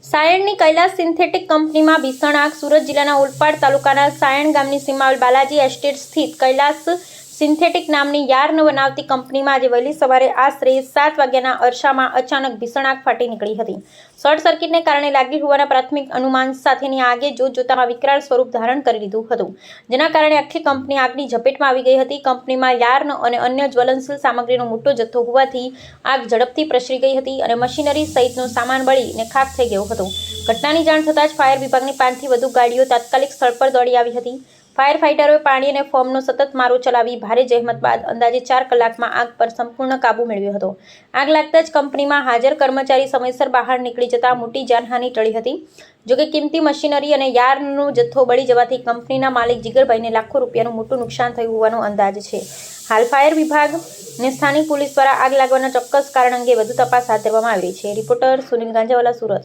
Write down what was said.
સાયણની Kailash synthetic કંપનીમાં ભીષણ આગ. સુરત જિલ્લાના ઓલપાડ તાલુકાના સાયણ ગામની સીમાવેલ બાલાજી એસ્ટેટ સ્થિત કૈલાસ સિન્થેટિક નામની યાર્ન બનાવતી કંપનીમાં આજે વહેલી સવારે આશરે 7 વાગ્યાના અરસામાં અચાનક ભીષણ આગ ફાટી નીકળી હતી. શોર્ટ સર્કિટને કારણે લાગી હોવાના પ્રાથમિક અનુમાન સાથેની આગે જોતજોતામાં વિકરાળ સ્વરૂપ ધારણ કરી લીધું હતું, જેના કારણે આખી કંપની આગની ઝપેટમાં આવી ગઈ હતી. કંપનીમાં યાર્ન અને અન્ય જ્વલનશીલ સામગ્રીનો મોટો જથ્થો હોવાથી આગ ઝડપથી પ્રસરી ગઈ હતી અને મશીનરી સહિતનો સામાન બળીને ખાખ થઈ ગયો હતો. ઘટનાની જાણ થતાં જ ફાયર વિભાગની 5થી વધુ ગાડીઓ તાત્કાલિક સ્થળ પર દોડી આવી હતી. ફાયર ફાઇટરોએ પાણી અને ફોર્મનો સતત મારો ચલાવી ભારે જહેમત બાદ અંદાજે 4 કલાકમાં આગ પર સંપૂર્ણ કાબૂ મેળવ્યો હતો. આગ લાગતા જ કંપનીમાં હાજર કર્મચારી સમયસર બહાર નીકળી જતા મોટી જાનહાનિ ટળી હતી. જોકે કિંમતી મશીનરી અને યાર્નનો જથ્થો બળી જવાથી કંપનીના માલિક જીગરભાઈને લાખો રૂપિયાનું મોટું નુકસાન થયું હોવાનો અંદાજ છે. હાલ ફાયર વિભાગ અને સ્થાનિક પોલીસ દ્વારા આગ લાગવાના ચોક્કસ કારણ અંગે વધુ તપાસ હાથ ધરવામાં આવી રહી છે. રિપોર્ટર સુનિલ ગાંજાવાલા, સુરત.